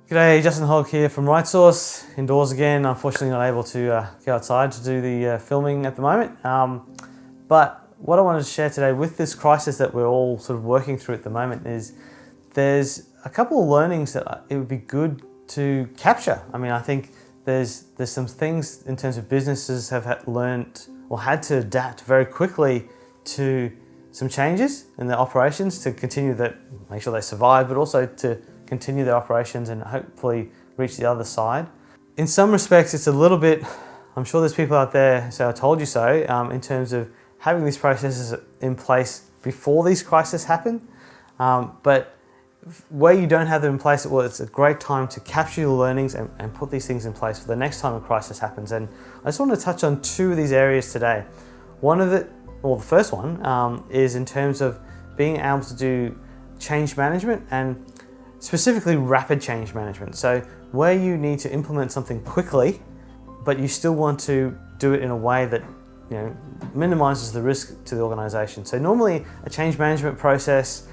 G'day, Justin Hogg here from Right Source, indoors again. Unfortunately not able to go outside to do the filming at the moment. But what I wanted to share today with this crisis that we're all sort of working through at the moment is there's a couple of learnings that it would be good to capture. I mean, I think there's some things in terms of businesses have learned or had to adapt very quickly to some changes in their operations to continue that, make sure they survive, but also to continue their operations and hopefully reach the other side. In some respects, it's a little bit, I'm sure there's people out there who say, I told you so, in terms of having these processes in place before these crises happen. But where you don't have them in place, well, it's a great time to capture your learnings and put these things in place for the next time a crisis happens. And I just want to touch on two of these areas today. The first one is in terms of being able to do change management and specifically rapid change management. So where you need to implement something quickly, but you still want to do it in a way that minimizes the risk to the organization. So normally a change management process,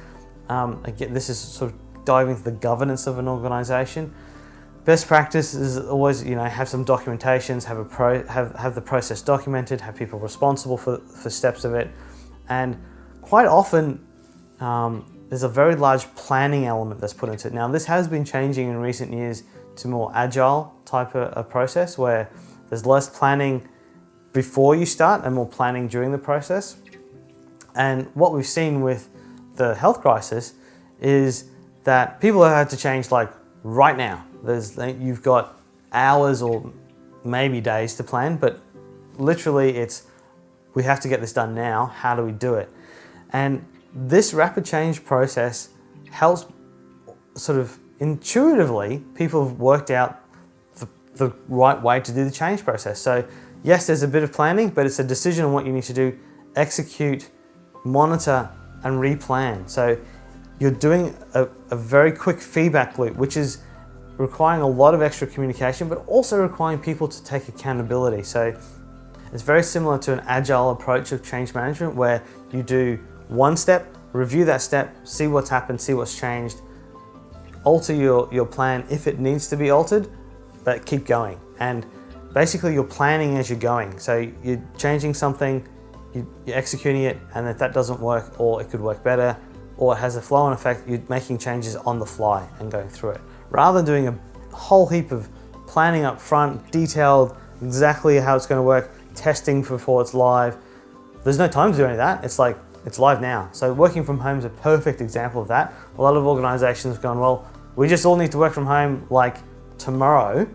again, this is sort of diving into the governance of an organization. Best practice is always, have some documentations, have the process documented, have people responsible for steps of it. And quite often, there's a very large planning element that's put into it. Now, this has been changing in recent years to more agile type of a process where there's less planning before you start and more planning during the process. And what we've seen with the health crisis is that people have had to change like right now. You've got hours or maybe days to plan, but literally we have to get this done now. How do we do it? And this rapid change process helps sort of intuitively, people have worked out the right way to do the change process. So yes, there's a bit of planning, but it's a decision on what you need to do, execute, monitor, and replan. So you're doing a very quick feedback loop, which is requiring a lot of extra communication, but also requiring people to take accountability. So it's very similar to an agile approach of change management where you do one step, review that step, see what's happened, see what's changed, alter your plan if it needs to be altered, but keep going. And basically you're planning as you're going. So you're changing something, you're executing it, and if that doesn't work, or it could work better, or it has a flow-on effect, you're making changes on the fly and going through it. Rather than doing a whole heap of planning up front, detailed, exactly how it's going to work, testing before it's live. There's no time to do any of that. It's like, it's live now. So working from home is a perfect example of that. A lot of organizations have gone, well, we just all need to work from home like tomorrow.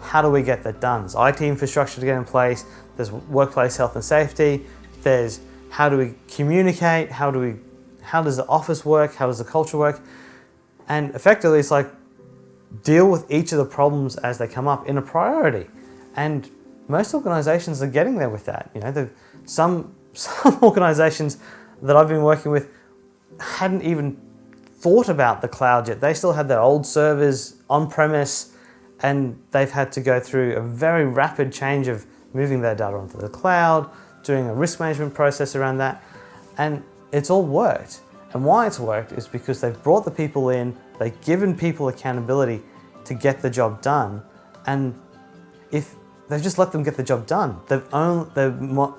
How do we get that done? There's IT infrastructure to get in place. There's workplace health and safety. There's how do we communicate? How does the office work? How does the culture work? And effectively, it's like deal with each of the problems as they come up in a priority. And most organizations are getting there with that. Some organizations that I've been working with hadn't even thought about the cloud yet. They still had their old servers on-premise, and they've had to go through a very rapid change of moving their data onto the cloud, doing a risk management process around that, and it's all worked. And why it's worked is because they've brought the people in, they've given people accountability to get the job done, and if they've just let them get the job done, they're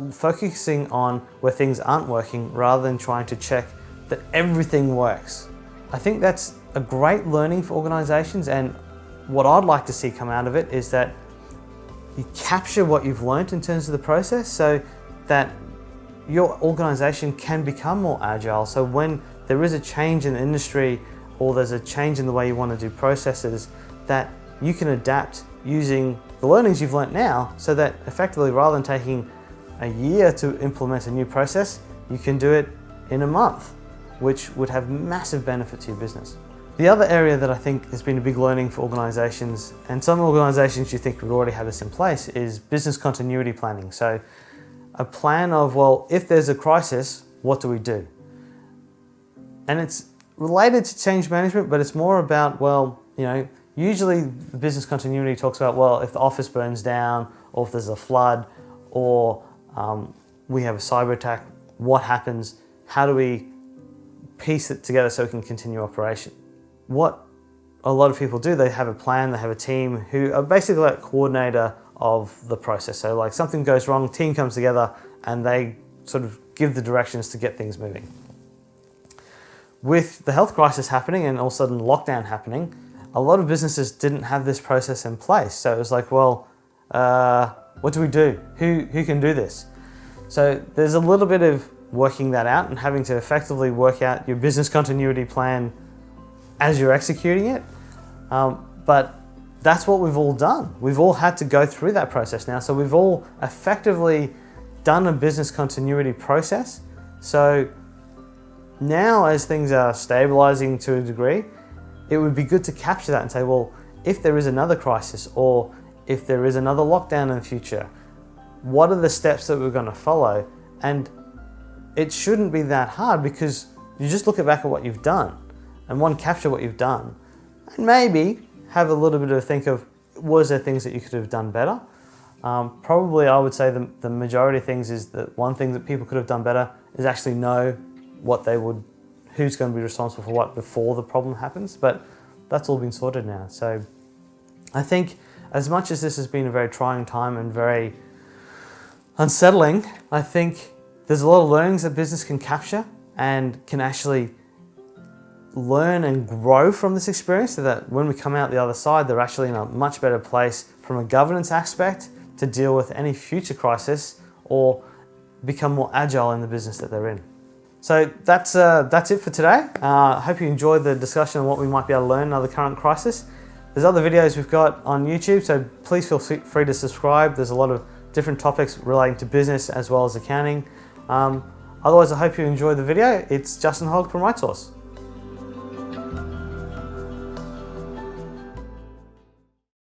focusing on where things aren't working rather than trying to check that everything works. I think that's a great learning for organizations, and what I'd like to see come out of it is that you capture what you've learned in terms of the process so that your organization can become more agile. So when there is a change in the industry or there's a change in the way you want to do processes, that you can adapt using the learnings you've learned now, so that effectively, rather than taking a year to implement a new process, you can do it in a month, which would have massive benefit to your business. The other area that I think has been a big learning for organizations, and some organizations you think would already have this in place, is business continuity planning. So a plan of, well, if there's a crisis, what do we do? And it's related to change management, but it's more about, usually the business continuity talks about, well, if the office burns down, or if there's a flood, or we have a cyber attack, what happens? How do we piece it together so we can continue operation? What a lot of people do, they have a plan, they have a team who are basically like coordinator of the process. So like something goes wrong, team comes together and they sort of give the directions to get things moving. With the health crisis happening and all of a sudden lockdown happening, a lot of businesses didn't have this process in place. So it was like, well, what do we do? Who can do this? So there's a little bit of working that out and having to effectively work out your business continuity plan as you're executing it. But that's what we've all done. We've all had to go through that process now. So we've all effectively done a business continuity process. So now as things are stabilizing to a degree, it would be good to capture that and say, well, if there is another crisis or if there is another lockdown in the future, what are the steps that we're going to follow? And it shouldn't be that hard because you just look back at what you've done and capture what you've done and maybe have a little bit of a think of, was there things that you could have done better? Probably I would say the majority of things is that one thing that people could have done better is actually know who's going to be responsible for what before the problem happens, but that's all been sorted now. So I think as much as this has been a very trying time and very unsettling, I think there's a lot of learnings that business can capture and can actually learn and grow from this experience so that when we come out the other side, they're actually in a much better place from a governance aspect to deal with any future crisis or become more agile in the business that they're in. So that's it for today. I hope you enjoyed the discussion on what we might be able to learn in another current crisis. There's other videos we've got on YouTube, so please feel free to subscribe. There's a lot of different topics relating to business as well as accounting. Otherwise, I hope you enjoyed the video. It's Justin Hogg from RightSource.